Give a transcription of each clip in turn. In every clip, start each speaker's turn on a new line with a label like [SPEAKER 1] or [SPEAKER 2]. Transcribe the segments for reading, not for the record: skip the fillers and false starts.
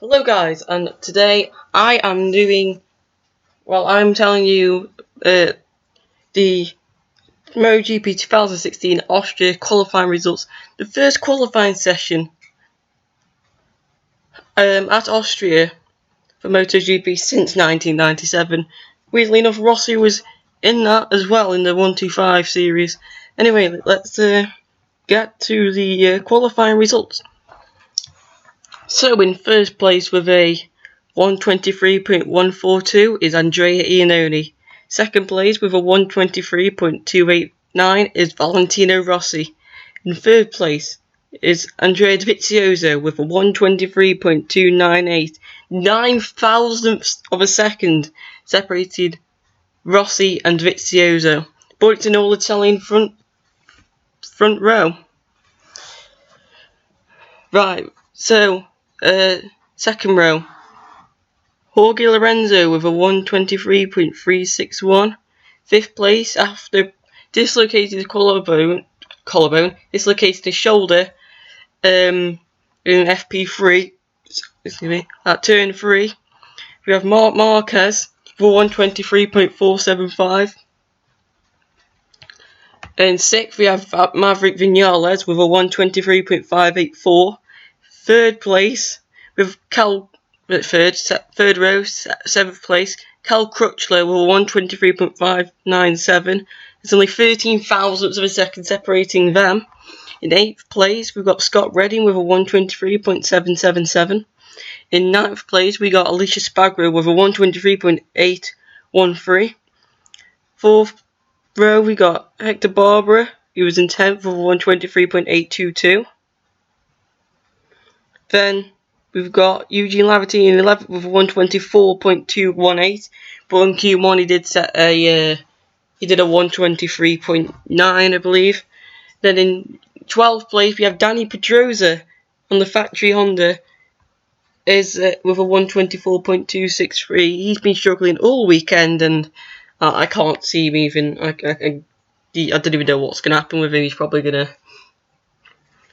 [SPEAKER 1] Hello guys, and today I'm telling you the MotoGP 2016 Austria qualifying results. The first qualifying session at Austria for MotoGP since 1997. Weirdly enough, Rossi was in that as well in the 125 series. Anyway, let's get to the qualifying results. So in first place with a 123.142 is Andrea Iannone. Second place with a 123.289 is Valentino Rossi. In third place is Andrea Dovizioso with a 123.298. 9 thousandths of a second separated Rossi and Dovizioso. But it's an all Italian front row. Right, so second row. Jorge Lorenzo with a 123.361. Fifth place after dislocated collarbone, dislocated his shoulder in FP3, at turn 3. We have Marc Marquez with a 123.475. In sixth, we have Maverick Vinales with a 123.584. Third place with third row, seventh place, Cal Crutchlow with a 123.597. There's only 13 thousandths of a second separating them. In eighth place, we've got Scott Redding with a 123.777. In ninth place, we got Alicia Spagro with a 123.813. Fourth row, we got Hector Barbera, who was in 10th with a 123.822. Then we've got Eugene Laverty in 11th with a 124.218. But in Q1 he did a 123.9, I believe. Then in 12th place we have Danny Pedrosa on the factory Honda is with a 124.263. He's been struggling all weekend, and I can't see him even. I don't even know what's going to happen with him. He's probably going to.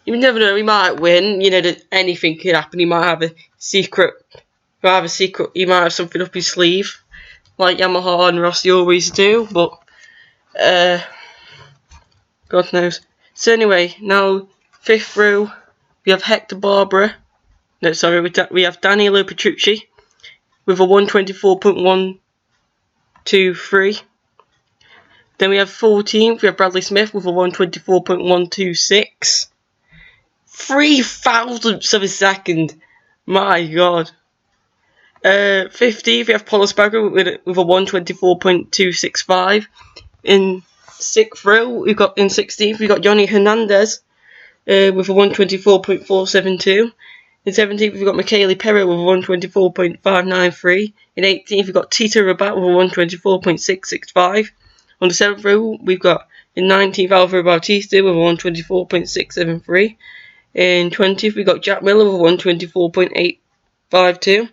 [SPEAKER 1] You never know, he might win. You know that anything could happen. He might have a secret. He might have something up his sleeve, like Yamaha and Rossi always do. But God knows. So anyway, now fifth row, we have Hector Barbera. No, sorry, we have Danilo Petrucci with a 124.123. Then we have 14th, we have Bradley Smith with a 124.126. 3 thousandths of a second. My God. 50th, we have Paulo Spagro with a 124.265. In 6th row, in 16th, we've got Johnny Hernandez with a 124.472. In 17th, we've got Michele Perro with a 124.593. In 18th, we've got Tito Rabat with a 124.665. On the 7th row, we've got in 19th, Alvaro Bautista with a 124.673. In 20th, we've got Jack Miller with a 124.852.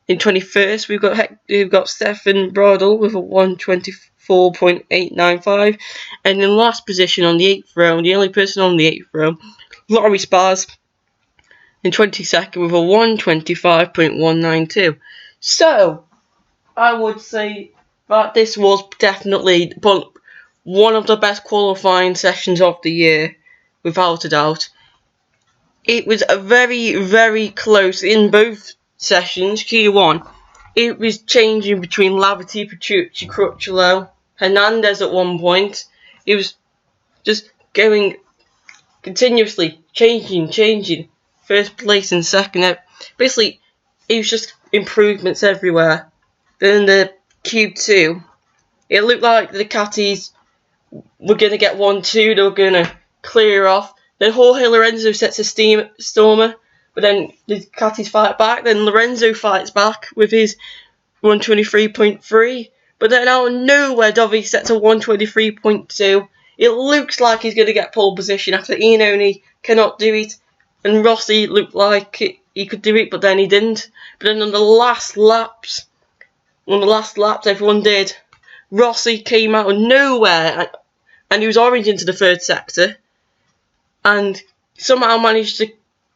[SPEAKER 1] In 21st, we've got Stefan Bradl with a 124.895. And in last position on the 8th row, the only person on the 8th row, Laurie Spars in 22nd with a 125.192. So, I would say that this was definitely one of the best qualifying sessions of the year, without a doubt. It was a very, very close in both sessions. Q1, it was changing between Laverty, Petrucci, Crutchlow, Hernandez at one point. It was just going continuously, changing. First place and second. Basically, it was just improvements everywhere. Then the Q2, it looked like the Ducatis were going to get 1-2. They were going to clear off. Then Jorge Lorenzo sets a stormer, but then the Ducatis fight back. Then Lorenzo fights back with his 123.3. But then out of nowhere, Dovi sets a 123.2. It looks like he's going to get pole position after Iannone cannot do it. And Rossi looked like he could do it, but then he didn't. But then on the last laps, everyone did. Rossi came out of nowhere, and he was orange into the third sector, and somehow managed to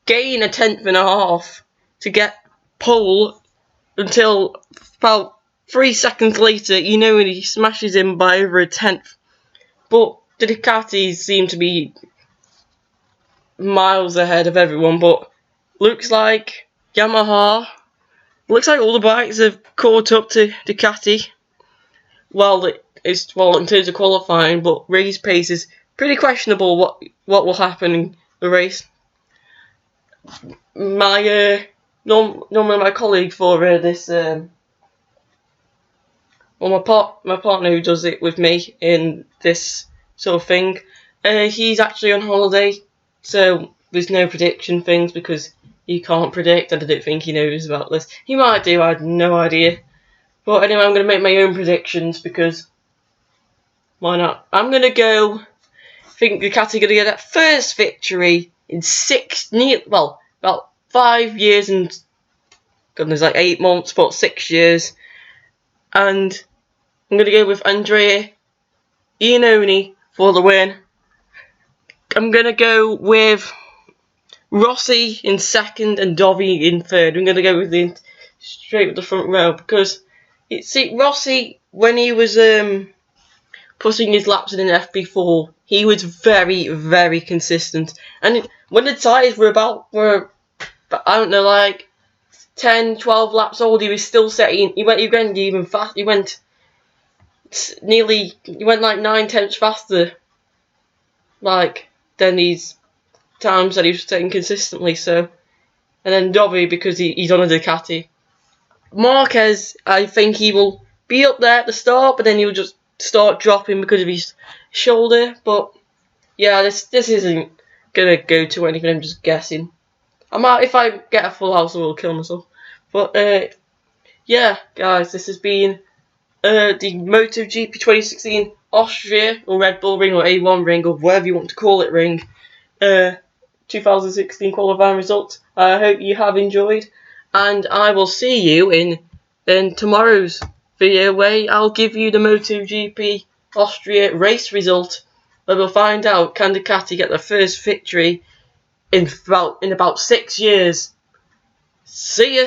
[SPEAKER 1] gain a tenth and a half to get pole until about 3 seconds later, you know, and he smashes him by over a tenth. But the Ducatis seem to be miles ahead of everyone, but looks like Yamaha, looks like all the bikes have caught up to Ducati. Well, in terms of qualifying, but race pace is pretty questionable. What will happen in the race? My normally my colleague for this my partner who does it with me in this sort of thing, he's actually on holiday, so there's no prediction things because he can't predict, and I don't think he knows about this. He might do, I have no idea. But anyway, I'm going to make my own predictions because why not? I'm going to go, I think Ducati going to get that first victory in about 5 years and, goodness, like 8 months, but 6 years. And I'm going to go with Andrea Iannone for the win. I'm going to go with Rossi in second and Dovi in third. I'm going to go with straight with the front row because Rossi, when he was putting his laps in an FP4, he was very, very consistent. And when the tyres were I don't know, like 10, 12 laps old, he was still setting. He went even fast. He went like 9 tenths faster, like than these times that he was setting consistently. So, and then Dobby because he's on a Ducati. Marquez, I think he will be up there at the start, but then he'll just start dropping because of his shoulder. But yeah, this isn't gonna go to anything. I'm just guessing. I might, if I get a full house, I will kill myself. But yeah, guys, this has been the MotoGP 2016 Austria or Red Bull Ring or A1 Ring or whatever you want to call it ring. 2016 qualifying results. I hope you have enjoyed, and I will see you in tomorrow's video where I'll give you the MotoGP Austria race result, where we'll find out can Ducati get their first victory in about 6 years. See ya.